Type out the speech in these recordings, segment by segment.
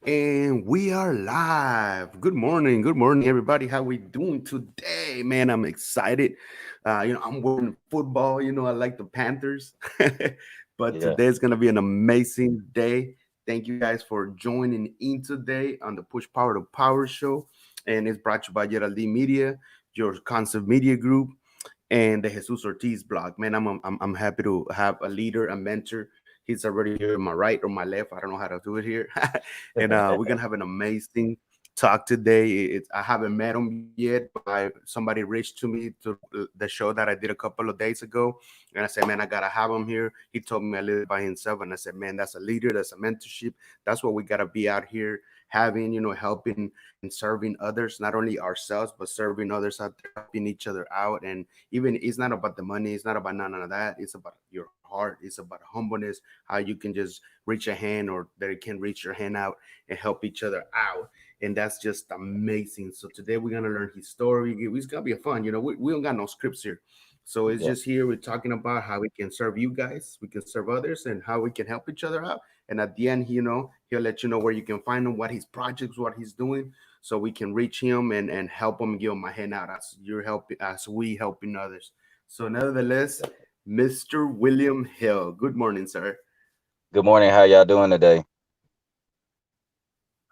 And we are live. Good morning, everybody. How we doing today, man? I'm excited. I'm wearing football. I like the Panthers, but Yeah. today's gonna be an amazing day. Thank you guys for joining in today on the Push Power to Power show, and it's brought to you by Yeraldy Media, your concept media group, and the Jesus Ortiz blog. Man, I'm happy to have a leader, a mentor. He's already here on my right or my left. I don't know how to do it here. And we're gonna have an amazing talk today. I haven't met him yet, but somebody reached to me to the show that I did a couple of days ago, and I said, man, I gotta have him here. He told me a little by himself, and I said, man, that's a leader, that's a mentorship. That's what we gotta be out here having, helping and serving others, not only ourselves, but serving others out there, helping each other out. And even it's not about the money, it's not about none of that. It's about your heart, it's about humbleness, how you can just reach a hand or they can reach your hand out and help each other out. And that's just amazing. So today we're gonna learn his story. It's gonna be a fun. We don't got no scripts here. So it's Yeah. just here we're talking about how we can serve you guys, we can serve others, and how we can help each other out. And at the end, he'll let you know where you can find him, what his projects, what he's doing, so we can reach him and help him, give him a hand out as you're helping, as we helping others. So nevertheless, Mr. William Hill. Good morning, sir. Good morning. How y'all doing today?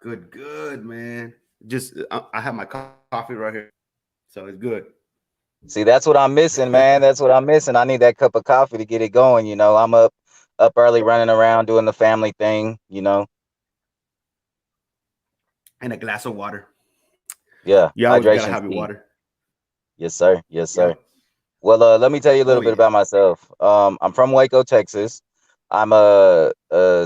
Good, man. Just I have my coffee right here, so it's good. See, that's what I'm missing, man. That's what I'm missing. I need that cup of coffee to get it going. I'm up early running around doing the family thing. And a glass of water. Yeah, You always gotta hydration's have your key. water. Yes, sir. Yes, sir. Yep. Well, let me tell you a Oh little bit yeah. about myself. I'm from Waco, Texas. I'm a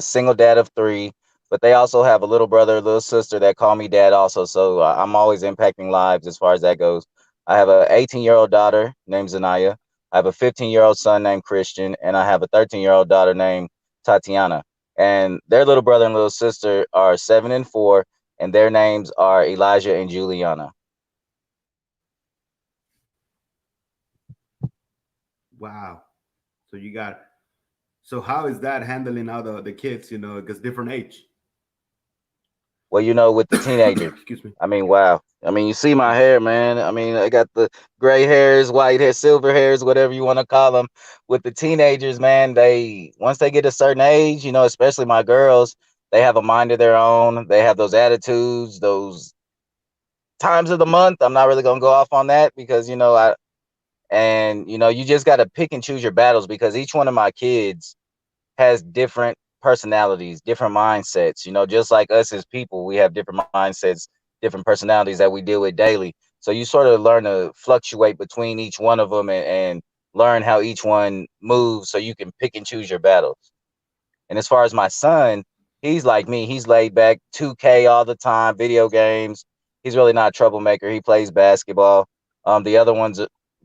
single dad of three, but they also have a little brother, a little sister that call me dad also. So I'm always impacting lives as far as that goes. I have a 18-year-old daughter named Zanaya. I have a 15-year-old son named Christian, and I have a 13-year-old daughter named Tatiana. And their little brother and little sister are 7 and 4, and their names are Elijah and Juliana. Wow. So you got. So how is that handling all the kids? Because different age. Well, with the teenagers, Excuse me. I mean, wow. I mean, you see my Yeah. hair, man. I mean, I got the gray hairs, white hair, silver hairs, whatever you want to call them. With the teenagers, man, once they get a certain age, especially my girls, they have a mind of their own. They have those attitudes, those times of the month. I'm not really gonna go off on that because you just got to pick and choose your battles because each one of my kids has different personalities, different mindsets. Just like us as people, we have different mindsets, different personalities that we deal with daily. So you sort of learn to fluctuate between each one of them and learn how each one moves so you can pick and choose your battles. And as far as my son, he's like me. He's laid back, 2K all the time, video games. He's really not a troublemaker. He plays basketball. The other ones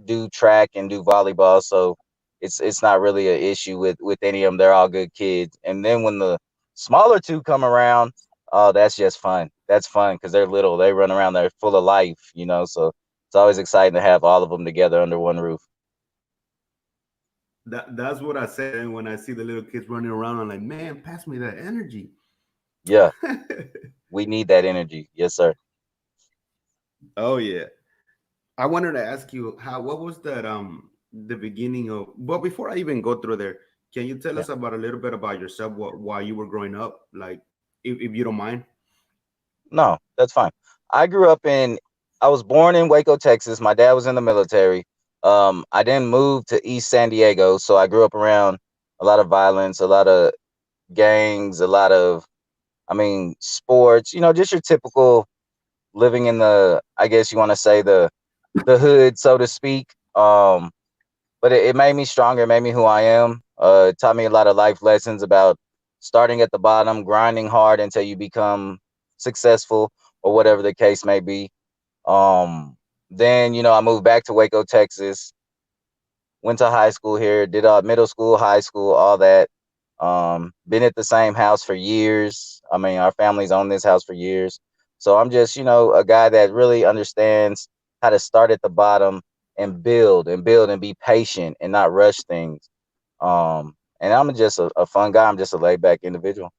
do track and do volleyball, so it's not really an issue with any of them. They're all good kids. And then when the smaller two come around, oh, that's just fun. That's fun because they're little. They run around. They're full of life. So it's always exciting to have all of them together under one roof. That's what I say. And when I see the little kids running around, I'm like, man, pass me that energy. Yeah, we need that energy. Yes, sir. Oh yeah. I wanted to ask you what was that the beginning of, but before I even go through there, can you tell Yeah. us about a little bit about yourself, while you were growing up, like, if you don't mind? No, that's fine. I grew up in I was born in Waco, Texas. My dad was in the military. I then moved to East San Diego, so I grew up around a lot of violence, a lot of gangs, a lot of sports, just your typical living in the, I guess you want to say, the hood, so to speak. But it made me stronger, it made me who I am. It taught me a lot of life lessons about starting at the bottom, grinding hard until you become successful or whatever the case may be. Then, I moved back to Waco, Texas, went to high school here, did middle school, high school, all that. Been at the same house for years. I mean, our family's owned this house for years. So I'm just, a guy that really understands how to start at the bottom and build and be patient and not rush things. And I'm just a fun guy. I'm just a laid back individual.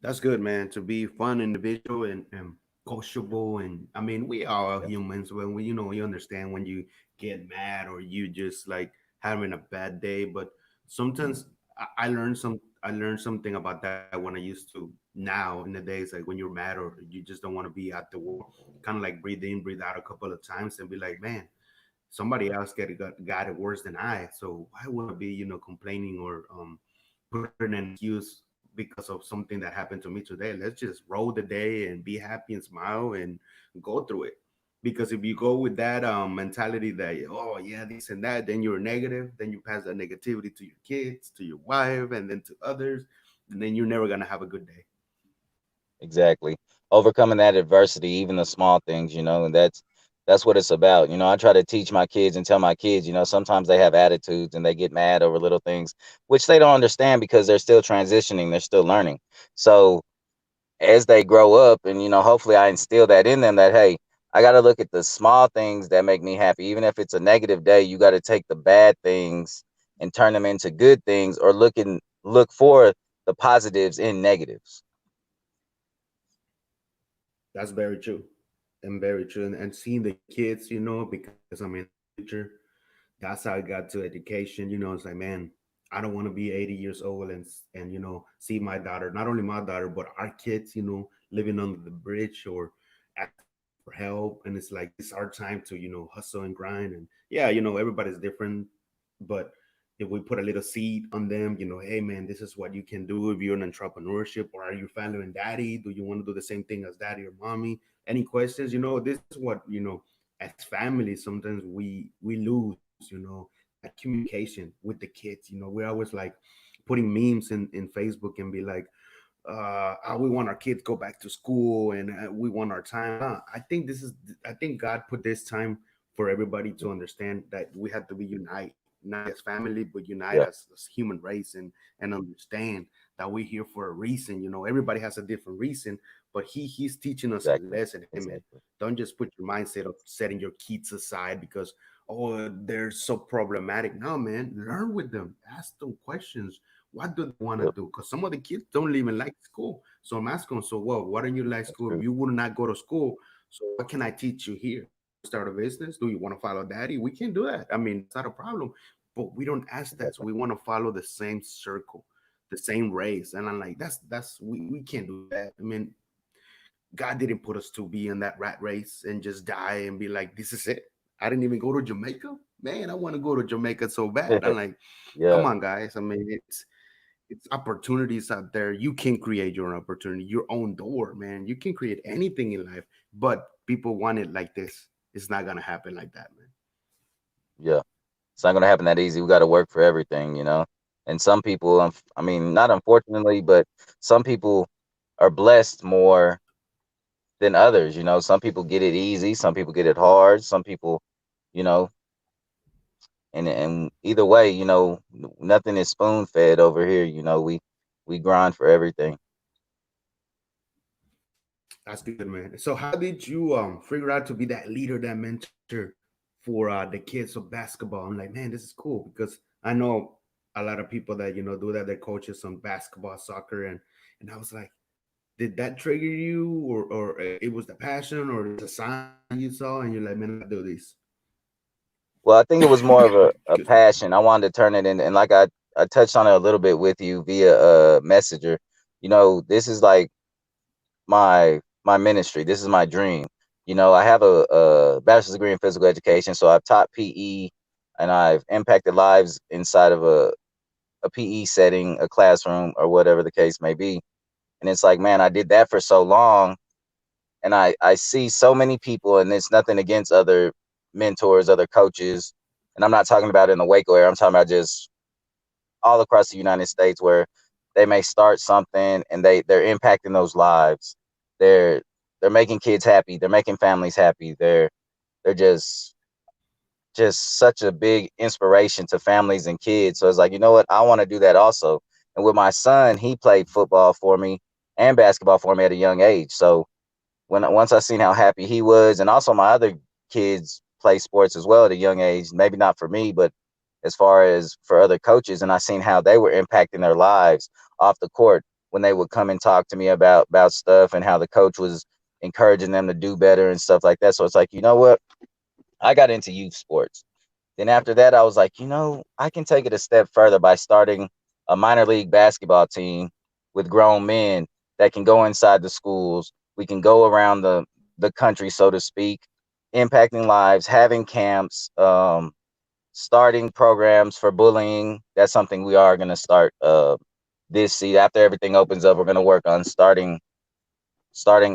That's good, man. To be fun individual and coachable, and I mean, we are Yeah. humans. When we, we understand when you get mad or you just like having a bad day. But sometimes I learned something about that when I used to now in the days like when you're mad or you just don't want to be at the war. Kind of like breathe in, breathe out a couple of times, and be like, man, somebody else got it worse than I. So I want to be, complaining or putting an excuse because of something that happened to me today. Let's just roll the day and be happy and smile and go through it. Because if you go with that mentality that oh yeah this and that, then you're negative. Then you pass that negativity to your kids, to your wife, and then to others, and then you're never gonna have a good day. Exactly. Overcoming that adversity, even the small things, and that's what it's about. I try to teach my kids and tell my kids, sometimes they have attitudes and they get mad over little things, which they don't understand because they're still transitioning, they're still learning. So as they grow up and, hopefully I instill that in them that, hey, I got to look at the small things that make me happy. Even if it's a negative day, you got to take the bad things and turn them into good things or look for the positives in negatives. That's very true, and very true. And seeing the kids, because I mean that's the future. That's how I got to education. It's like, man, I don't want to be 80 years old and see my daughter, not only my daughter, but our kids, living under the bridge or asking for help. And it's like it's our time to, hustle and grind. And yeah, everybody's different, but if we put a little seed on them, hey man, this is what you can do if you're in entrepreneurship, or are you following daddy? Do you want to do the same thing as daddy or mommy? Any questions? This is what, as families, sometimes we lose, that communication with the kids. We're always like putting memes in Facebook and be like, we want our kids go back to school and we want our time. I think God put this time for everybody to understand that we have to be unite, not as family, but unite Yeah, as human race, and understand that we're here for a reason. Everybody has a different reason, but he's teaching us a exactly. lesson. Hey man, Exactly. don't just put your mindset of setting your kids aside because they're so problematic. No man, learn with them, ask them questions. What do they want to Yep, do? Because some of the kids don't even like school. So I'm asking them, so well, why don't you like that's school? If true. you would not go to school, so what can I teach you here? Do you want to start a business? Do you want to follow daddy? We can do that. I mean, it's not a problem. But we don't ask that. So Exactly. we want to follow the same circle, the same race. And I'm like, we can't do that. I mean, God didn't put us to be in that rat race and just die and be like, this is it. I didn't even go to Jamaica. Man, I want to go to Jamaica so bad. I'm like, come Yeah, on, guys. I mean, it's opportunities out there. You can create your own opportunity, your own door, man. You can create anything in life, but people want it like this. It's not gonna happen like that, man. yeah. It's not gonna happen that easy. We got to work for everything. And some people, I mean, not unfortunately, but some people are blessed more than others. Some people get it easy, some people get it hard, some people, you know, and either way, nothing is spoon fed over here. We grind for everything. That's good, man. So how did you figure out to be that leader, that mentor for the kids of basketball? I'm like, man, this is cool because I know a lot of people that do that. They're coaches on basketball, soccer, and I was like, did that trigger you, or it was the passion, or it's a sign you saw, and you're like, man, I gotta do this. Well, I think it was more of a Excuse me. passion. I wanted to turn it in, and like I touched on it a little bit with you via messenger. This is like my ministry. This is my dream. I have a bachelor's degree in physical education, so I've taught PE and I've impacted lives inside of a PE setting, a classroom, or whatever the case may be. And it's like, man, I did that for so long, and I see so many people, and it's nothing against other mentors, other coaches, and I'm not talking about in the Waco area. I'm talking about just all across the United States where they may start something and they're impacting those lives. They're they're making kids happy. They're making families happy. They're just such a big inspiration to families and kids. So it's like, you know what? I want to do that also. And with my son, he played football for me and basketball for me at a young age. So once I seen how happy he was, and also my other kids play sports as well at a young age, maybe not for me, but as far as for other coaches, and I seen how they were impacting their lives off the court. when they would come and talk to me about stuff and how the coach was encouraging them to do better and stuff like that. So it's like, you know what? I got into youth sports. Then after that, I was like, I can take it a step further by starting a minor league basketball team with grown men that can go inside the schools. We can go around the country, so to speak, impacting lives, having camps, starting programs for bullying. That's something we are going to start this season. After everything opens up, we're going to work on starting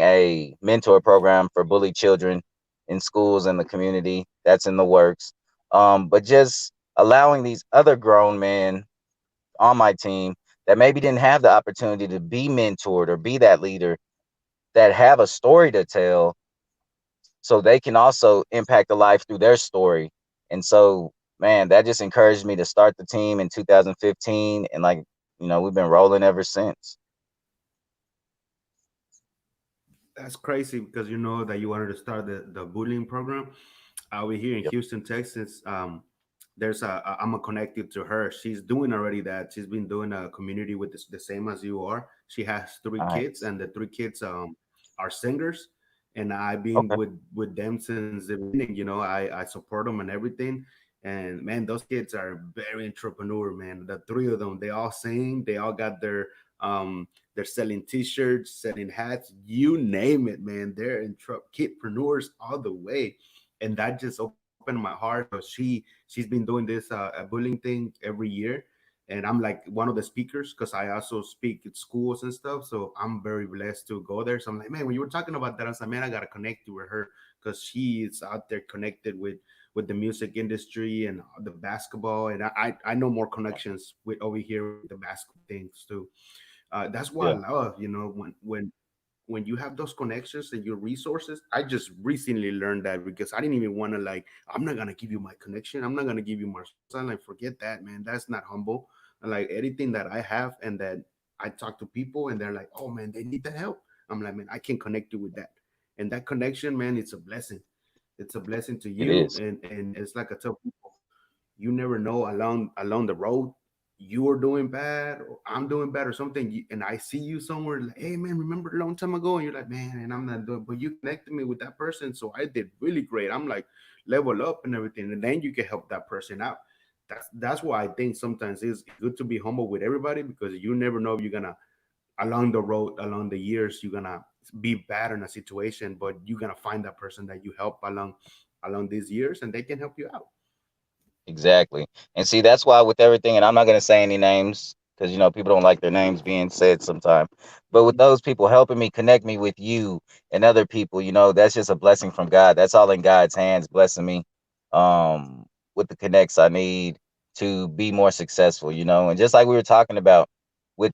a mentor program for bullied children in schools and the community. That's in the works. But just allowing these other grown men on my team that maybe didn't have the opportunity to be mentored or be that leader, that have a story to tell, so they can also impact the life through their story. And so, man, that just encouraged me to start the team in 2015. And like, we've been rolling ever since. That's crazy because you know that you wanted to start the bullying program over here in Yep. Houston, Texas. There's I'm connected to her. She's doing already that. She's been doing a community with the same as you are. She has three kids, Nice. and the three kids are singers. And I've been Okay. with them since the beginning. You know, I support them and everything. And man, those kids are very entrepreneur, man. The three of them, they all sing. They all got their they're selling T-shirts, selling hats, you name it, man. They're kidpreneurs all the way, and that just opened my heart. So she's been doing this a bullying thing every year, and I'm like one of the speakers because I also speak at schools and stuff. So I'm very blessed to go there. So I'm like, man, when you were talking about that, I was like, man, I gotta connect you with her because she is out there connected with the music industry and the basketball, and I know more connections with over here with the basketball things too. That's what I Yeah. love, you know, when you have those connections and your resources. I just recently learned that because I didn't even want to like, I'm not gonna give you my connection, I'm not gonna give you my source. I'm like, forget that, man. That's not humble. And like anything that I have and that I talk to people and they're like, oh man, they need that help. I'm like, man, I can connect you with that. And that connection, man, it's a blessing. It's a blessing to It you. is. And it's like I tell people, you never know along the road you are doing bad or I'm doing bad or something, and I see you somewhere like, hey man, remember a long time ago, and you're like, man, and I'm not doing, but you connected me with that person, so I did really great. I'm like level up and everything, and then you can help that person out. That's why I think sometimes it's good to be humble with everybody because you never know if you're gonna along the road, along the years, you're gonna be bad in a situation, but you're gonna find that person that you help along these years, and they can help you out. Exactly. And see, that's why with everything, and I'm not going to say any names because, people don't like their names being said sometimes. But with those people helping me connect me with you and other people, that's just a blessing from God. That's all in God's hands, blessing me um, with the connects I need to be more successful, And just like we were talking about with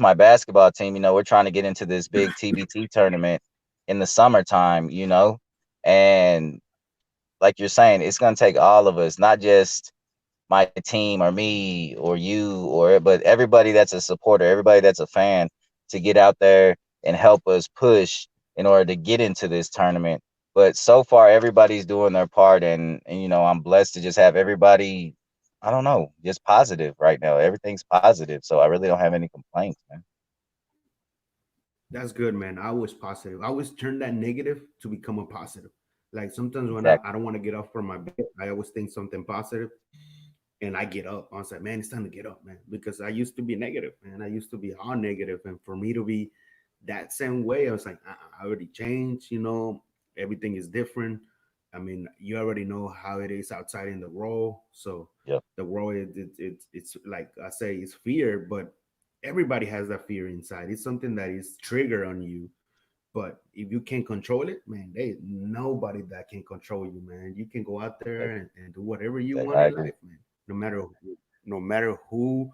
my basketball team, we're trying to get into this big TBT tournament in the summertime, and like you're saying, it's going to take all of us, not just my team or me or you but everybody that's a supporter, everybody that's a fan to get out there and help us push in order to get into this tournament. But so far, everybody's doing their part, and I'm blessed to just have everybody. I don't know, just positive right now. Everything's positive, so I really don't have any complaints, man. That's good, man. I was positive. I always turn that negative to become a positive. Like sometimes when I Exactly. don't want to get up from my bed, I always think something positive and I get up. I was like, man, it's time to get up, man. Because I used to be negative, man. I used to be all negative. And for me to be that same way, I was like, I already changed, you know, everything is different. I mean, you already know how it is outside in the world. So Yep. the world, it's like I say, it's fear, but everybody has that fear inside. It's something that is trigger on you. But if you can't control it, man, there's nobody that can control you, man. You can go out there and do whatever you Exactly. want I in agree. life, man. No matter who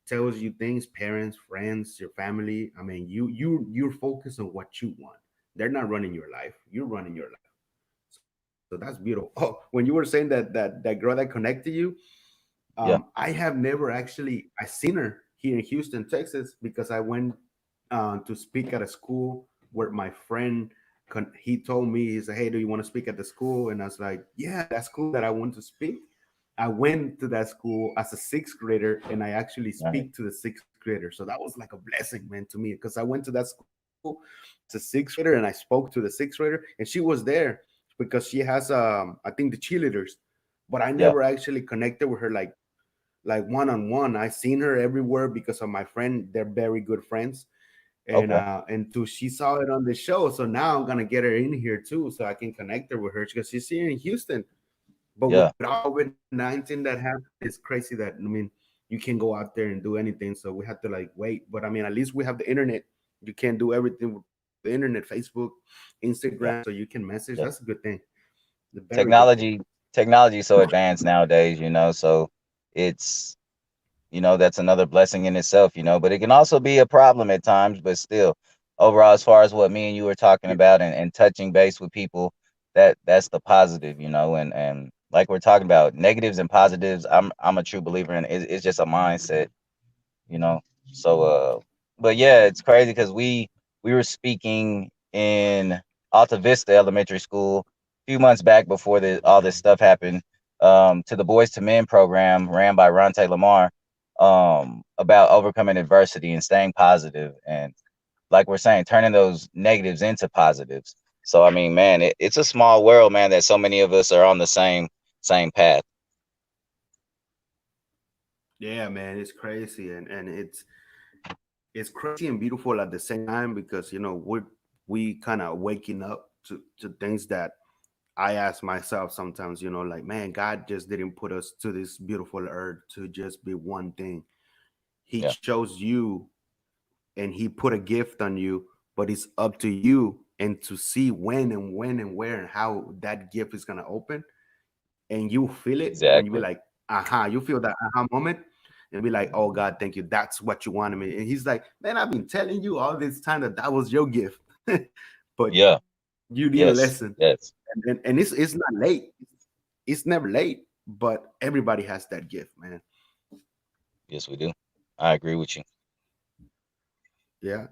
tells you things, parents, friends, your family. I mean, you're focused on what you want. They're not running your life. You're running your life. So that's beautiful. Oh, when you were saying that girl that connected you, Yeah. I have never actually I seen her here in Houston, Texas, because I went to speak at a school where my friend he told me, he said, hey, do you want to speak at the school? And I was like, yeah, that school that I want to speak, I went to that school as a sixth grader, and I actually Right. speak to the sixth grader. So that was like a blessing, man, to me, because I went to that school as a sixth grader, and I spoke to the sixth grader, and she was there because she has I think the cheerleaders, but I Yeah. never actually connected with her like one on one. I seen her everywhere because of my friend. They're very good friends, Okay. and too, she saw it on the show. So now I'm gonna get her in here too, so I can connect her with her because she's here in Houston. But with Yeah. all COVID-19 that happened, it's crazy that I mean you can't go out there and do anything. So we have to like wait. But I mean, at least we have the internet. You can't do everything with the internet, Facebook, Instagram, so Yeah. you can message. That's a Yeah. good thing. The very good thing. Technology is so advanced nowadays, so it's, that's another blessing in itself, but it can also be a problem at times, but still, overall, as far as what me and you were talking Yeah, about, and touching base with people, that's the positive, and like we're talking about negatives and positives, I'm a true believer in it. It's just a mindset, you know. So but yeah, it's crazy because we were speaking in Alta Vista Elementary School a few months back before all this stuff happened, to the Boys to Men program ran by Ronte Lamar, about overcoming adversity and staying positive, and like we're saying, turning those negatives into positives. So I mean, man, it's a small world, man, that so many of us are on the same path. yeah, man, it's crazy, and it's crazy and beautiful at the same time because we kind of waking up to things that I ask myself sometimes, like, man, God just didn't put us to this beautiful earth to just be one thing. He Yeah, chose you and he put a gift on you, but it's up to you and to see when and where and how that gift is gonna open. And you feel it when you be exactly. like, aha, you feel that aha moment and be like, oh God, thank you. That's what you wanted me. And he's like, man, I've been telling you all this time that that was your gift, but Yeah. you need a Yes. lesson. Yes. And it's not late. It's never late, but everybody has that gift, man. Yes, we do. I agree with you. Yeah.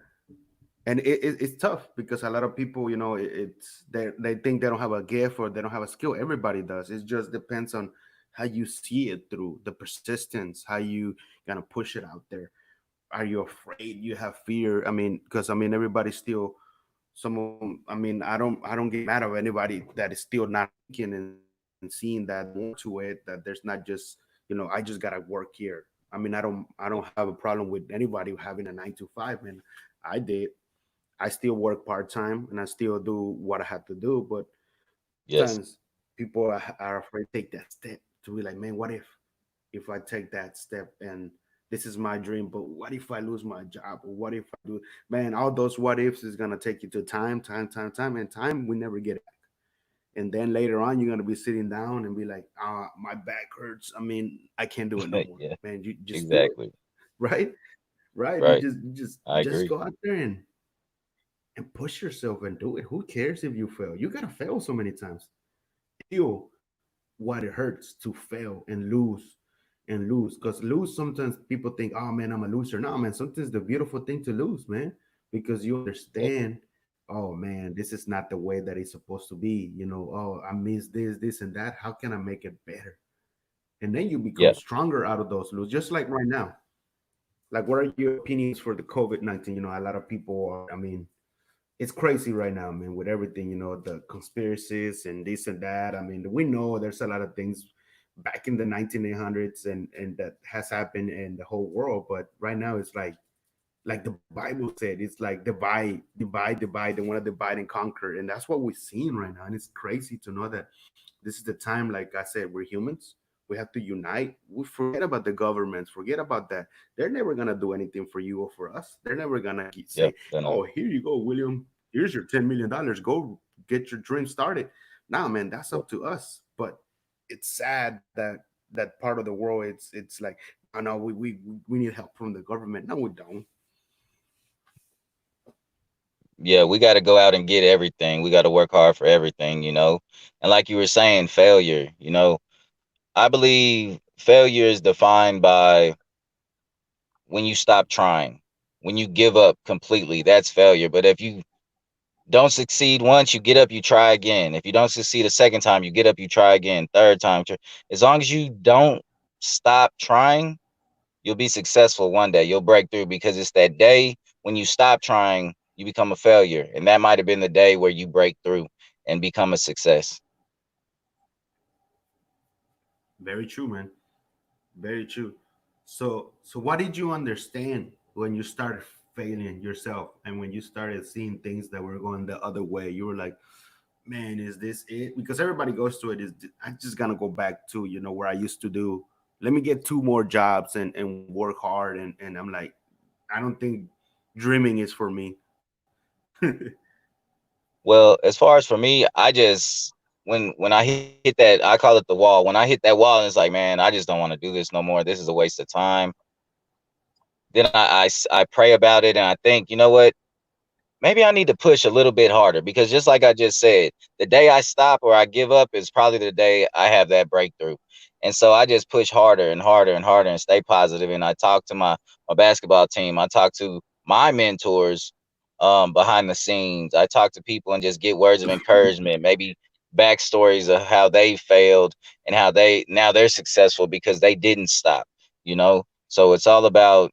And it's tough because a lot of people, it's they think they don't have a gift or they don't have a skill. Everybody does. It just depends on how you see it through the persistence, how you gonna push it out there. Are you afraid? You have fear? I mean, because I mean, everybody's still some of 'em- I mean, I don't get mad at anybody that is still not thinking and seeing that there's more to it, that there's not just, I just gotta work here. I mean, I don't Yeah. have a problem with anybody having a 9 to 5, and I did. I still work part time and I still do what I have to do, but Yes. sometimes people are afraid to take that step to be like, man, what if I take that step and this is my dream, but what if I lose my job? Or what if I do? Man, all those what ifs is gonna take you to time, and time we never get back. And then later on, you're gonna be sitting down and be like, my back hurts. I mean, I can't do it no more. Yeah. Man, you just do it, Exactly. right? Right. You Right. just you just I just agree. go out there and push yourself and do it. Who cares if you fail? You gotta fail so many times. Feel what it hurts to fail and lose. Because lose sometimes people think, oh man, I'm a loser. No, man, sometimes the beautiful thing to lose, man, because you Exactly. understand, oh man, this is not the way that it's supposed to be. Oh, I miss this and that. How can I make it better? And then you become Yeah. stronger out of those lose, just like right now. Like, what are your opinions for the COVID-19? A lot of people are, I mean, it's crazy right now, man, with everything, the conspiracies and this and that. I mean, we know there's a lot of things back in the 1900s and that has happened in the whole world, but right now it's like the Bible said, it's like divide. They want to divide and conquer, and that's what we're seeing right now. And it's crazy to know that this is the time. Like I said, we're humans. We have to unite. We forget about the governments. Forget about that. They're never gonna do anything for you or for us. They're never gonna Yeah. say, They're not. "Oh, here you go, William. Here's your $10 million. Go get your dream started." Nah, man, that's Yeah. up to us. But it's sad that part of the world, it's like, oh no, we need help from the government. No, we don't. Yeah. We got to go out and get everything. We got to work hard for everything. And like you were saying, failure. I believe failure is defined by when you stop trying, when you give up completely. That's failure. But if you Don't succeed once, you get up, you try again. If you don't succeed a second time, you get up, you try again. Third time, as long as you don't stop trying, you'll be successful one day. You'll break through, because it's that day when you stop trying, you become a failure. And that might have been the day where you break through and become a success. Very true, man. Very true. So what did you understand when you started failing yourself and when you started seeing things that were going the other way? You were like, man, is this it? Because everybody goes to it. Is I'm just gonna go back to where I used to do. Let me get two more jobs and work hard. And I'm like, I don't think dreaming is for me. Well, as far as for me, I just, when I hit that, I call it the wall. When I hit that wall, and it's like, man, I just don't want to do this no more. This is a waste of time. Then I pray about it, and I think, you know what? Maybe I need to push a little bit harder, because just like I just said, the day I stop or I give up is probably the day I have that breakthrough. And so I just push harder and harder and harder and stay positive. And I talk to my basketball team. I talk to my mentors behind the scenes. I talk to people and just get words of encouragement, maybe backstories of how they failed and how they're successful because they didn't stop, you know? So it's all about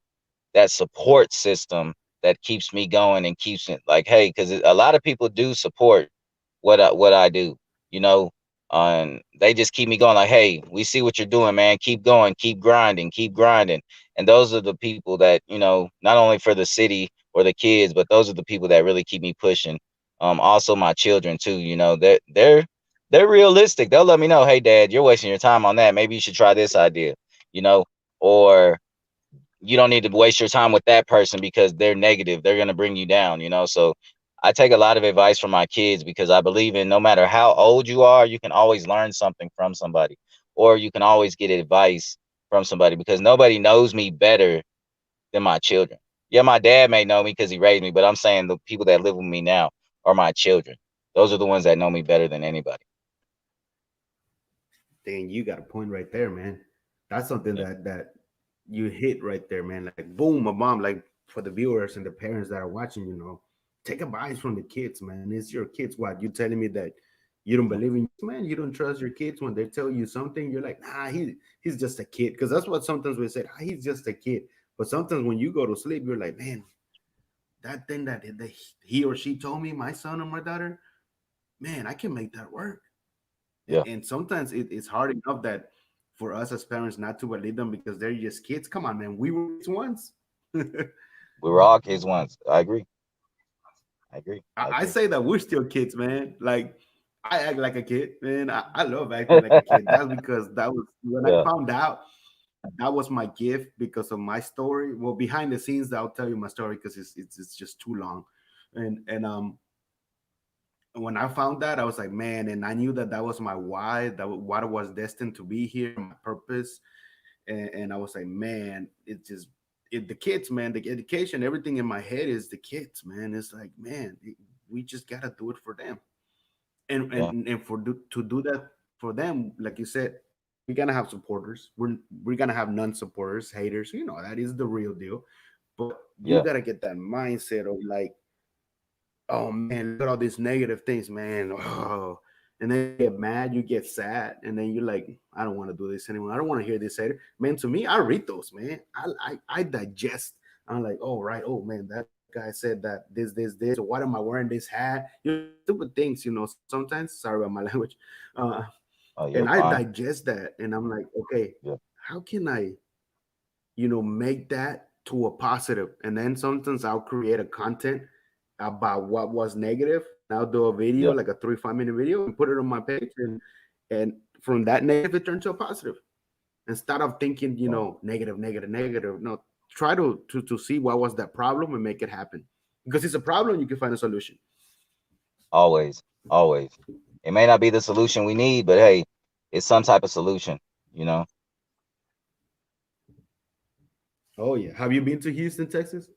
that support system that keeps me going and keeps it like, hey, because a lot of people do support what I do, you know, and they just keep me going. Like, hey, we see what you're doing, man. Keep going, keep grinding. And those are the people that, not only for the city or the kids, but those are the people that really keep me pushing. Also my children too. They're realistic. They'll let me know, hey, Dad, you're wasting your time on that. Maybe you should try this idea, you know, or you don't need to waste your time with that person because they're negative. They're going to bring you down. So I take a lot of advice from my kids, because I believe in, no matter how old you are, you can always learn something from somebody, or you can always get advice from somebody, because nobody knows me better than my children. Yeah, my dad may know me because he raised me, but I'm saying the people that live with me now are my children. Those are the ones that know me better than anybody. Dang, you got a point right there, man. That's something Yeah. that you hit right there, man. Like boom, my mom. Like for the viewers and the parents that are watching, take advice from the kids, man. It's your kids. What you telling me that you don't believe in, man? You don't trust your kids when they tell you something. You're like, nah, he's just a kid. Because that's what sometimes we say. Ah, he's just a kid. But sometimes when you go to sleep, you're like, man, that thing that he or she told me, my son or my daughter, man, I can make that work. Yeah. And sometimes it's hard enough that for us as parents not to believe them because they're just kids. Come on, man, we were kids once. We were all kids once. I agree. I agree. I I agree. say that we're still kids, man. Like I act like a kid, man. I love acting like a kid. That's because that was when I Yeah. found out that was my gift because of my story. Well, behind the scenes, I'll tell you my story because it's just too long. And when I found that, I was like, man, and I knew that that was my why, what I was destined to be here, my purpose. And I was like, man, the kids, man, the education, everything in my head is the kids, man. It's like, man, we just gotta do it for them, and Yeah. and and to do that for them, like you said, we're gonna have supporters. We're gonna have non-supporters, haters. That is the real deal. But you Yeah. gotta get that mindset of like, oh man, look at all these negative things, man. Oh. And then you get mad, you get sad, and then you're like, I don't want to do this anymore. I don't want to hear this later. Man, to me, I read those, man. I digest. I'm like, oh right, oh man, that guy said that this. So why am I wearing this hat? Stupid things, sometimes. Sorry about my language. Uh, Oh, and you're I fine. digest that, and I'm like, okay, Yeah. how can I make that to a positive. And then sometimes I'll create a content about what was negative, and I'll do a video, Yeah. like a 3 5 minute video, and put it on my page. And from that negative, it turns to a positive. Instead of thinking, Yeah. negative, negative, negative. No, try to see what was that problem and make it happen. Because it's a problem, you can find a solution. Always. Always. It may not be the solution we need, but hey, it's some type of solution, you know? Oh yeah. Have you been to Houston, Texas?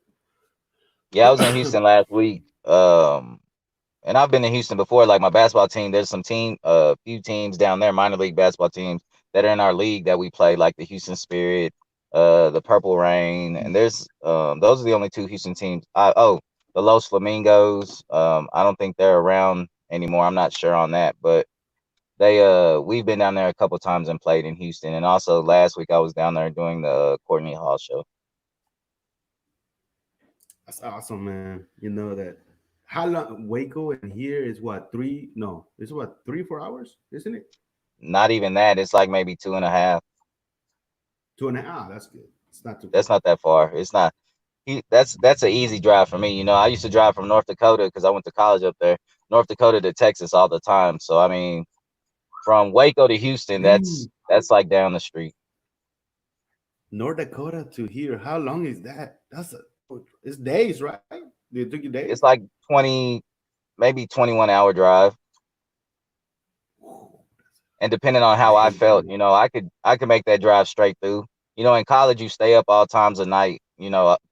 Yeah, I was in Houston last week. And I've been in Houston before. Like my basketball team, there's some few teams down there, minor league basketball teams that are in our league that we play, like the Houston Spirit, the Purple Rain, and there's those are the only two Houston teams. Oh, the Los Flamingos. I don't think they're around anymore. I'm not sure on that, but we've been down there a couple times and played in Houston. And also last week I was down there doing the Courtney Hall show. That's awesome, man. You know that. How long Waco and here is what three? No, it's what 3 4 hours, isn't it? Not even that. It's like maybe 2.5. 2.5. That's good. It's not too That's far. not that far. It's not. That's an easy drive for me. You know, I used to drive from North Dakota because I went to college up there, North Dakota to Texas all the time. So I mean, from Waco to Houston, Dang, that's like down the street. North Dakota to here. How long is that? It's days, right? It took you days. It's like 20, maybe 21-hour drive. Whew, And depending on I how I hate that, felt, man. I could make that drive straight through. You know, in college you stay up all times of night,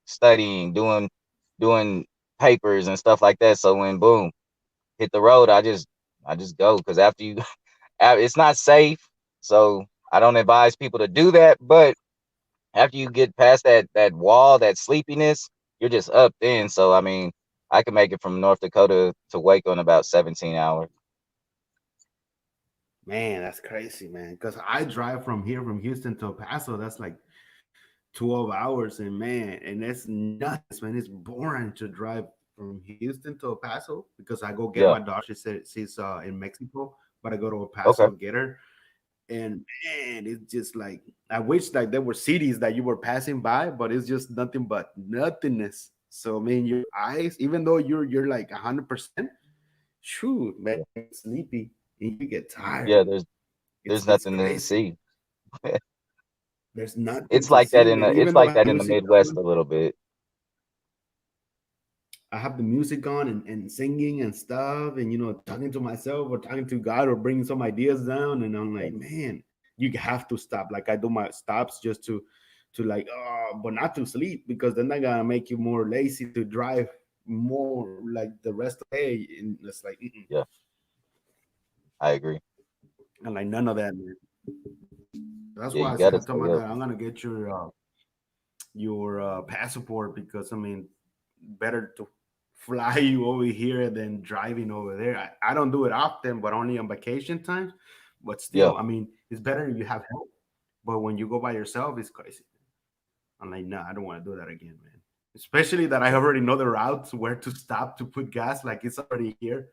studying, doing papers and stuff like that. So when boom, hit the road, I just go because after you it's not safe. So I don't advise people to do that, but after you get past that wall, that sleepiness, you're just up then. So I mean, I can make it from North Dakota to Waco in about 17 hours. Man, that's crazy, man. Because I drive from here, from Houston to El Paso. That's like 12 hours, and man, and that's nuts, man. It's boring to drive from Houston to El Paso because I go get my Yeah. daughter. She said she's in Mexico, but I go to El Paso Okay. and get her. And man, it's just like I wish like there were cities that you were passing by, but it's just nothing but nothingness. So I mean, your eyes, even though you're like 100%, shoot, man, Yeah. you get sleepy and you get tired. Yeah. There's It's nothing to crazy. see. There's nothing It's to like that see, in man. the Even it's though I like have that in the music Midwest on, a little bit. I have the music on and singing and stuff, and talking to myself or talking to God or bringing some ideas down, and I'm Yeah. like, man, you have to stop. Like I do my stops just to like, but not to sleep because then I gotta make you more lazy to drive more like the rest of the day, and it's like, mm-mm. Yeah. I agree. And like none of that, man. That's Yeah, why you I said gotta I told stay my up. dad I'm gonna get your passport because I mean, better to fly you over here than driving over there. I don't do it often, but only on vacation times. But Yeah. still, I mean, it's better if you have help. But when you go by yourself, it's crazy. I'm like, nah, I don't want to do that again, man. Especially that I Yeah. already know the routes, where to stop to put gas, like it's already here.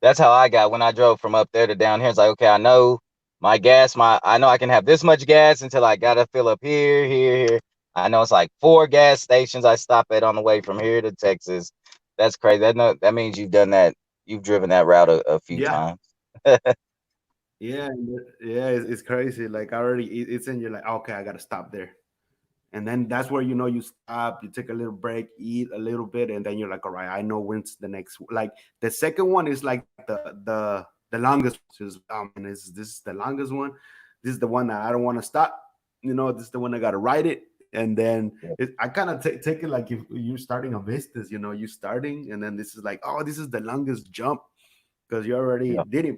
That's how I got when I drove from up there to down here. It's like, okay, I know my gas, I know I can have this much gas until I gotta fill up here, here, here. I know it's like 4 gas stations I stop at on the way from here to Texas. That's crazy. That means you've done that. You've driven that route a few Yeah, times. yeah, yeah. It's crazy. Like I already, it's in. You're like, okay, I gotta stop there. And then that's where you stop, you take a little break, eat a little bit, and then you're like, all right, I know when's the next. Like the second one is like the longest. Is man, this is the longest one. This is the one that I don't want to stop. This is the one I got to write it, and then Yeah. I kind of take it like if you're starting a business. You starting, and then this is like, oh, this is the longest jump because you already Yeah. did it.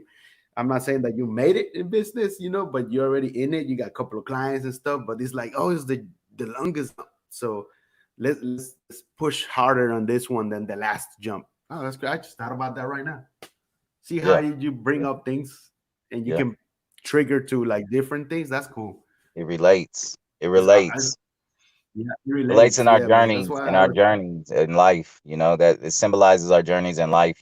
I'm not saying that you made it in business, but you're already in it. You got a couple of clients and stuff, but it's like, oh, it's the longest. So let's push harder on this one than the last jump. Oh, that's great. I just thought about that right now. See how Yeah. you bring Yeah. up things and you Yeah. can trigger to like different things. That's cool. It relates. It Because relates. yeah, it Relates relates. in our Yeah, man. That's journeys, why in I our always, journeys in life, that it symbolizes our journeys in life.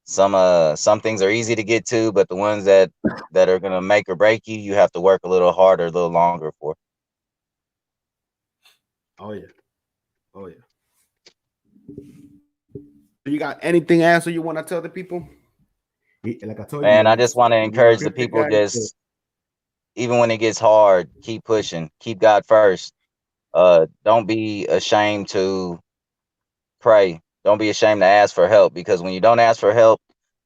Some things are easy to get to, but the ones that are gonna make or break you, you have to work a little harder, a little longer for. oh yeah, oh yeah. So you got anything else that you want to tell the people? Like I told you, Man, man, I just want to if you're a encourage the cryptic people, guy, just even when it gets hard, keep pushing, keep God first. Don't be ashamed to pray. Don't be ashamed to ask for help, because when you don't ask for help,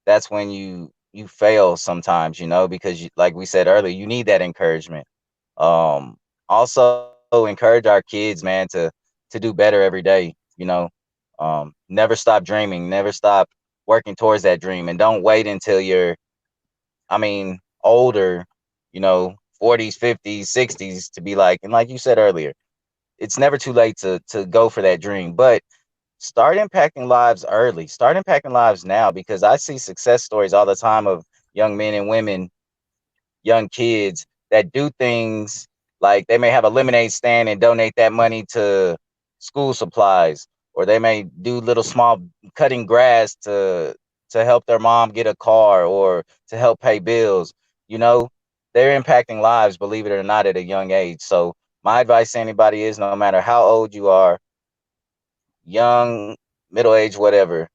that's when you fail sometimes, because like we said earlier, you need that encouragement. Also encourage our kids, man, to do better every day. Never stop dreaming, never stop working towards that dream, and don't wait until you're, I mean, older, 40s, 50s, 60s to be like, and like you said earlier, it's never too late to go for that dream. But start impacting lives early. Start impacting lives now, because I see success stories all the time of young men and women, young kids that do things like they may have a lemonade stand and donate that money to school supplies, or they may do little small cutting grass to help their mom get a car or to help pay bills. You know, they're impacting lives, believe it or not, at a young age. So my advice to anybody is, no matter how old you are, young, middle age, whatever,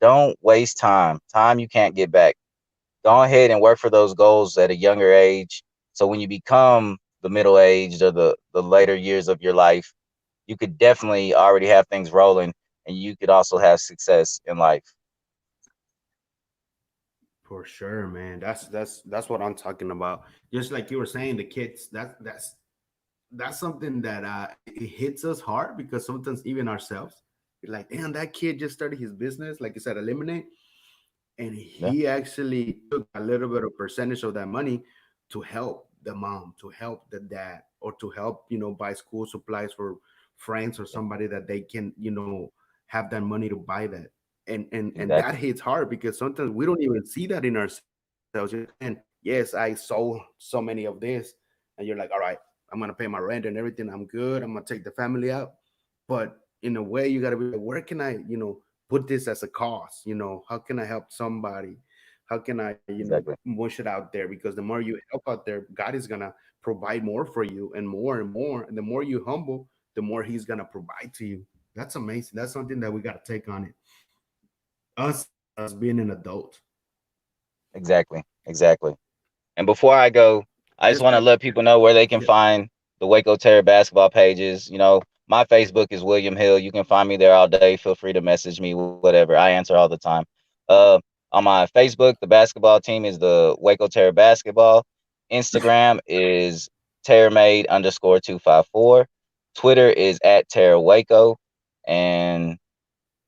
don't waste time. Time you can't get back. Go ahead and work for those goals at a younger age. So when you become the middle aged or the later years of your life, you could definitely already have things rolling, and you could also have success in life. For sure, man. That's what I'm talking about. Just like you were saying, the kids. That's something that it hits us hard because sometimes even ourselves, we're like, damn, that kid just started his business, like you said, eliminate, and Yeah, he actually took a little bit of percentage of that money to help the mom, to help the dad, or to help buy school supplies for friends or yeah, somebody that they can have that money to buy that. And that exactly, hits hard because sometimes we don't even see that in ourselves. You're like, man, yes, I sold so many of this, and you're like, all right, I'm gonna pay my rent and everything. I'm good. I'm gonna take the family out. But in a way, you gotta be like, where can I, put this as a cause? How can I help somebody? How can I, exactly, push it out there? Because the more you help out there, God is gonna provide more for you and more and more. And the more you humble, the more He's gonna provide to you. That's amazing. That's something that we gotta take on it. Us as being an adult. exactly, exactly. And before I go, I just Just want to like, let people know where they can yeah. find the Waco Terror basketball pages. You know, my Facebook is William Hill. You can find me there all day. Feel free to message me, whatever. I answer all the time. Uh, on my Facebook, the basketball team is the Waco Terror basketball. Instagram is TerrorMade_254. Twitter is at Terror Waco. And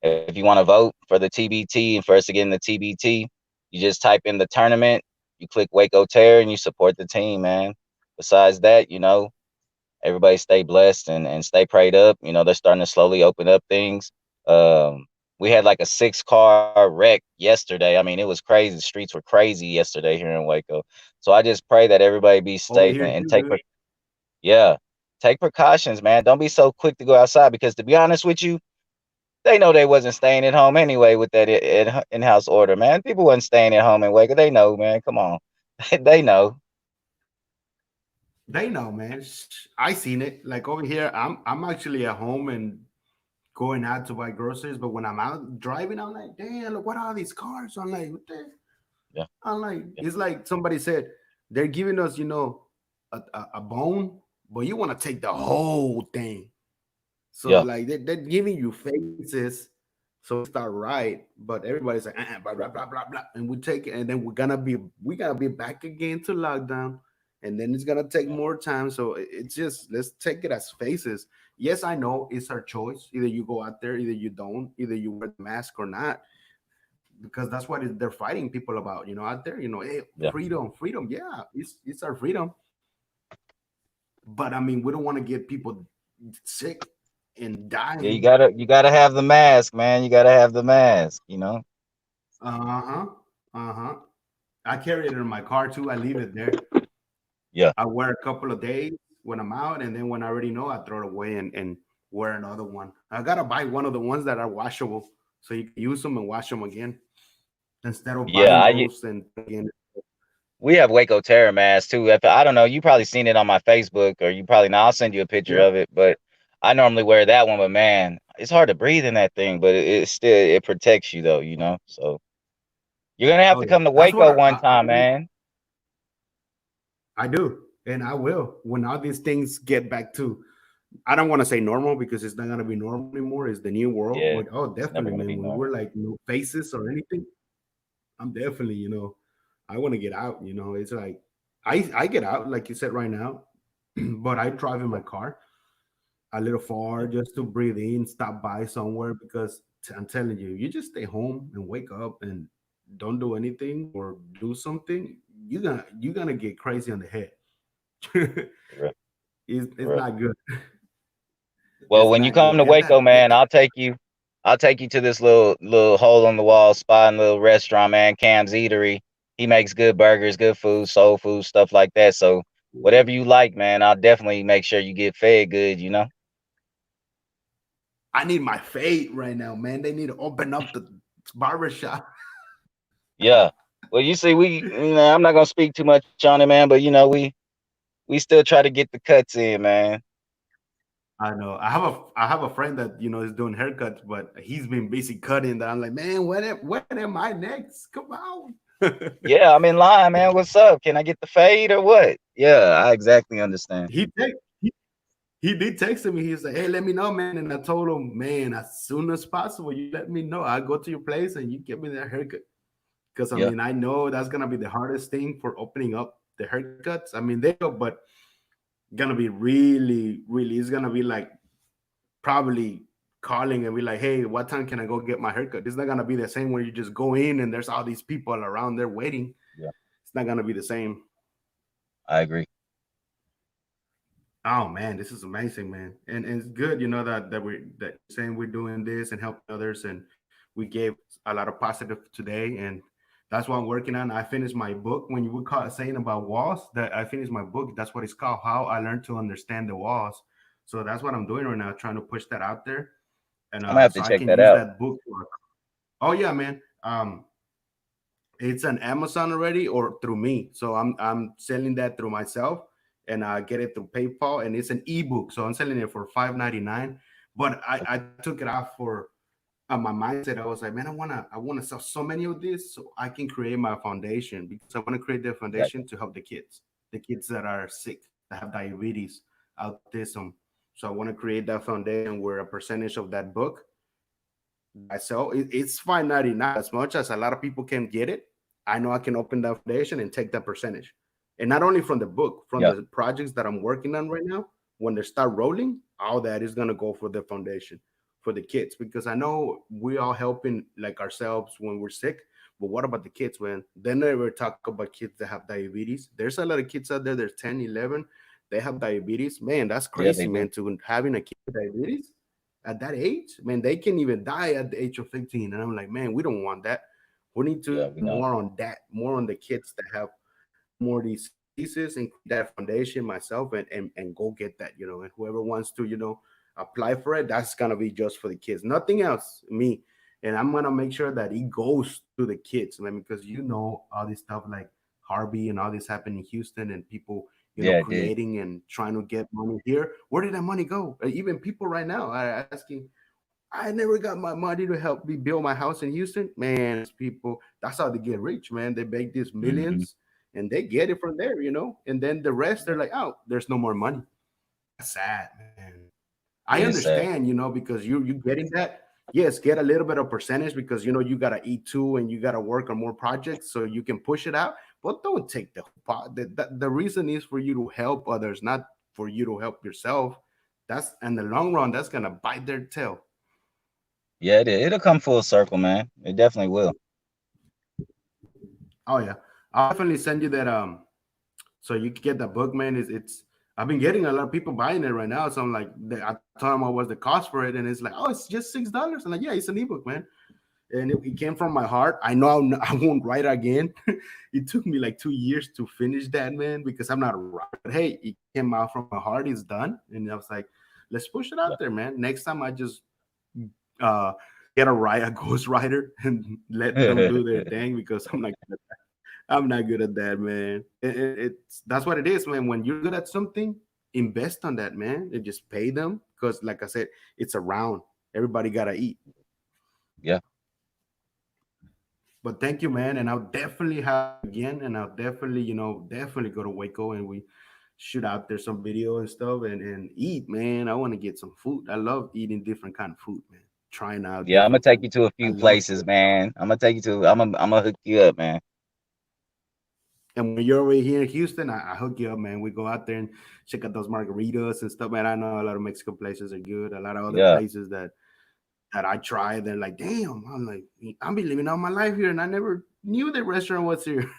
if you want to vote for the TBT and for us to get in the TBT, you just type in the tournament, you click Waco Terror, and you support the team, man. Besides that, everybody stay blessed and stay prayed up. They're starting to slowly open up things. We had like a 6-car wreck yesterday. I mean, it was crazy. The streets were crazy yesterday here in Waco. So I just pray that everybody be Over safe here and too, take, dude. yeah, take precautions, man. Don't be so quick to go outside, because to be honest with you, they know they wasn't staying at home anyway with that in-house order, man. People wasn't staying at home in Waco. They know, man. Come on. They know. They know, man. I seen it. Like over here, I'm actually at home and going out to buy groceries. But when I'm out driving, I'm like, damn, look, what are these cars? I'm like, what the? Yeah, I'm like, yeah, it's like somebody said, they're giving us, a bone, but you want to take the whole thing. So yeah, like they're giving you faces, so we start right, but everybody's like blah, blah blah blah blah, and we take it, and then we gotta be back again to lockdown, and then it's gonna take yeah, more time. So it's just let's take it as faces. Yes, I know it's our choice. Either you go out there, either you don't, either you wear the mask or not, because that's what they're fighting people about. Out there, hey, yeah. freedom, freedom. Yeah, it's our freedom, but I mean, we don't want to get people sick and Yeah, you dying. gotta you gotta have the mask, man. You gotta have the mask. Uh-huh. Uh-huh. I carry it in my car too. I leave it there. Yeah, I wear a couple of days when I'm out, and then when I already know, I throw it away and wear another one. I gotta buy one of the ones that are washable so you can use them and wash them again instead of yeah. buying those and again. We have Waco Terror masks too. I don't know, you probably seen it on my Facebook, or you probably not. I'll send you a picture Yeah. of it. But I normally wear that one. But man, it's hard to breathe in that thing. But it still it protects you though. So you're gonna have Oh to yeah. come to That's what Waco one time, man. I do, and I will when all these things get back to. I don't want to say normal because it's not gonna be normal anymore. It's the new world, Yeah, but oh, it's never definitely, gonna man. be When normal. we're like no faces or anything, I'm definitely, I want to get out. It's like I get out, like you said right now, but I drive in Yeah, my car a little yeah, far just to breathe in, stop by somewhere because I'm telling you, you just stay home and wake up and don't do anything or do something, you're gonna get crazy on the head. for real, it's for real. not good. Well, It's when you not come good. to Waco, man, I'll take you. I'll take you to this little hole in the wall spot and little restaurant, man. Cam's Eatery. He makes good burgers, good food, soul food, stuff like that. So whatever you like, man, I'll definitely make sure you get fed good. You know. I need my fate right now, man. They need to open up the barbershop. Yeah. Well, you see, I'm not gonna speak too much on it, man, but we still try to get the cuts in, man. I know. I have a friend that is doing haircuts, but he's been busy cutting. That I'm like, man, when am I next? Come on. Yeah, I'm in line, man. What's up? Can I get the fade or what? Yeah, I exactly understand. he text, he, he did text me. He's like, hey, let me know, man. And I told him, man, as soon as possible, you let me know. I'll go to your place and you give me that haircut. Because I Yeah, mean, I know that's gonna be the hardest thing for opening up the haircuts. I mean, they go, but gonna be really, really. It's gonna be like probably calling and be like, hey, what time can I go get my haircut? It's not gonna be the same when you just go in and there's all these people around there waiting. yeah, It's not gonna be the same. I agree. Oh man, this is amazing, man, and it's good, that you're saying we're doing this and helping others, and we gave a lot of positive today, and that's what I'm working on. I finished my book. When you were saying about walls, that I finished my book. That's what it's called. How I learned to understand the walls. So that's what I'm doing right now, trying to push that out there, and I'm gonna have to so I check can that use out. that book for. Oh yeah, man. It's on Amazon already or through me. So I'm selling that through myself and I get it through PayPal and it's an ebook. So I'm selling it for $5.99. But I took it out for my mindset. I was like, man, I wanna sell so many of these so I can create my foundation because I want to create the Exactly. foundation to help the kids that are sick, that have diabetes, autism. So I want to create that foundation where a percentage of that book so it's $5.99. As much as a lot of people can get it, I know I can open that foundation and take that percentage. And not only from the book, from Yeah, the projects that I'm working on right now, when they start rolling, all that is gonna go for the foundation for the kids. Because I know we all helping like ourselves when we're sick, but what about the kids when they never talk about kids that have diabetes? There's a lot of kids out there, there's 10, 11, they have diabetes. Man, that's yeah, they crazy, do. man, to having a kid with diabetes at that age, man, they can even die at the age of 15. And I'm like, man, we don't want that. We need to Yeah, do we know. more on that, more on the kids that have more of these diseases and create that foundation myself and go get that, and whoever wants to, apply for it, that's gonna be just for the kids, nothing else, me. And I'm gonna make sure that it goes to the kids, man, because all this stuff like Harvey and all this happened in Houston and people, Yeah, it did. creating and trying to get money here. Where did that money go? Even people right now are asking, I never got my money to help me build my house in Houston. Man, people, that's how they get rich, man. They make these Hmm. millions and they get it from there, and then the rest, Yeah, they're like, oh, there's no more money. That's sad, man. I it is sad. understand, because you getting that. Yes, get a little bit of percentage because you gotta eat too and you gotta work on more projects so you can push it out. But don't take the whole pot. The reason is for you to help others, not for you to help yourself. That's in the long run, that's gonna bite their tail. Yeah, it'll come full circle, man. It definitely will. Oh yeah, I'll definitely send you that. So you can get that book, man. It's I've been getting a lot of people buying it right now. So I'm like, I told them what was the cost for it, and it's like, oh, it's just $6. I'm like, yeah, it's an ebook, man. And it came from my heart. I know I won't write again. It took me like 2 years to finish that, man, because I'm not a writer. But hey, it came out from my heart. It's done, and I was like, let's push it Yeah, out there, man. Next time I just uh, get a ghost writer and let them do their thing because I'm not good at that, man. It's that's what it is, man. When you're good at something, invest on that, man, and just pay them because, like I said, it's around. Everybody gotta eat. yeah, But thank you, man, and I'll definitely have you again, and I'll definitely, definitely go to Waco and we shoot out there some video and stuff and eat, man. I want to get some food. I love eating different kind of food, man. Trying out yeah. I'm gonna different take food. you to a I few love places, food. man. I'm gonna take you to. I'm gonna hook you up, man. And when you're over here in Houston, I hook you up, man. We go out there and check out those margaritas and stuff, man. I know a lot of Mexican places are good. A lot of other Yeah, places that I try, they're like, damn. I'm like, I've been living all my life here, and I never knew the restaurant was here.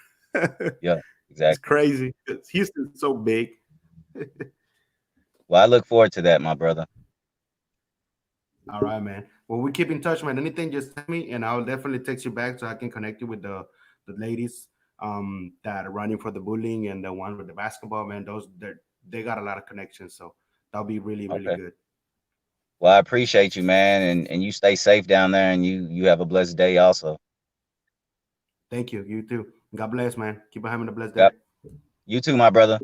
yeah, It's exactly. crazy. Houston's so big. Well, I look forward to that, my brother. All right, man. Well, we keep in touch, man. Anything, just text me, and I'll definitely text you back so I can connect you with the ladies that are running for the bullying and the one with the basketball. Man, they got a lot of connections, so that'll be really really Okay. good. Well, I appreciate you, man, and you stay safe down there, and you have a blessed day also. Thank you. You too. God bless, man. Keep on having a blessed day. Yep. You too, my brother.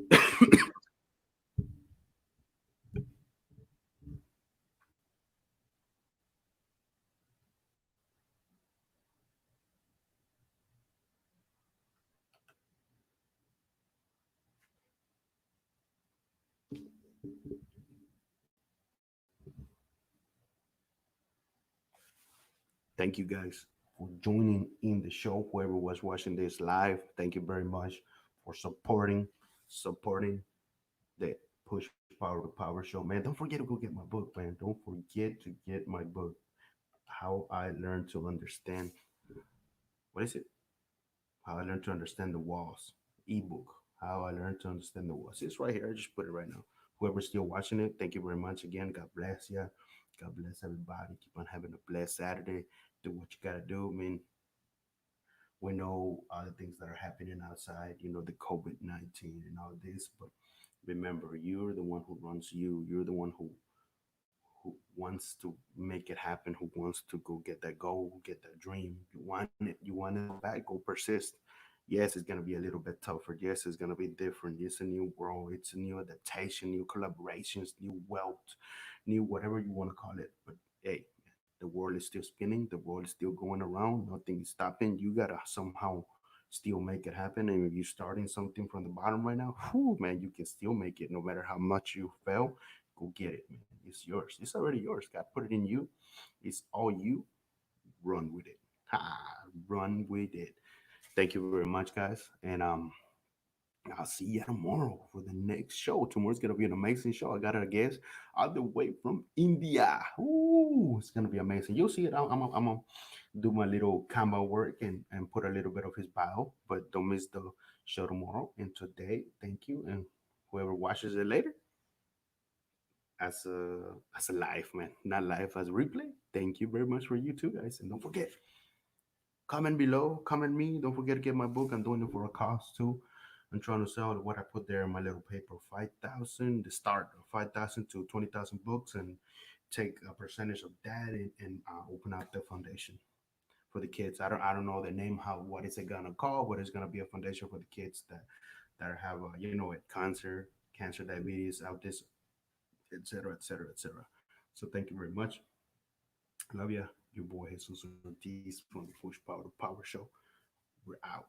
Thank you guys for joining in the show. Whoever was watching this live, thank you very much for supporting the Push Power to Power show. Man, don't forget to go get my book, man. Don't forget to get my book. How I learned to understand, what is it? How I learned to understand the walls. Ebook. How I learned to understand the walls. It's right here. I just put it right now. Whoever's still watching it, thank you very much again. God bless you. God bless everybody. Keep on having a blessed Saturday. Do what you gotta do. I mean, we know the things that are happening outside, the COVID-19 and all this, but remember, you're the one who runs you. You're the one who wants to make it happen, who wants to go get that goal, get that dream. You want it so bad, go persist. Yes, it's gonna be a little bit tougher. Yes, it's gonna be different. It's a new world, it's a new adaptation, new collaborations, new wealth, new whatever you want to call it. But hey, the world is still spinning, the world is still going around, nothing is stopping. You gotta somehow still make it happen. And if you're starting something from the bottom right now, whew, man, you can still make it no matter how much you fail. Go get it, man. It's yours. It's already yours. God put it in you. It's all you. Run with it. Ha, run with it. Thank you very much, guys. And I'll see you tomorrow for the next show. Tomorrow's gonna be an amazing show. I got a guest all the way from India. Ooh, it's gonna be amazing. You'll see it. I'm gonna do my little combo work and put a little bit of his bio. But don't miss the show tomorrow and today. Thank you, and whoever watches it later, as a live, man, not live as a replay. Thank you very much for you too, guys, and don't forget, comment below, comment me. Don't forget to get my book. I'm doing it for a cause too. I'm trying to sell what I put there in my little paper, 5,000, the start of 5,000 to 20,000 books, and take a percentage of that and open up the foundation for the kids. I don't know the name, how, what is it gonna call, but it's gonna be a foundation for the kids that have cancer, diabetes, autism, etc., etc., etc. So thank you very much. Love ya. Your boy Jesus Ortiz from the Push Power to Power Show. We're out.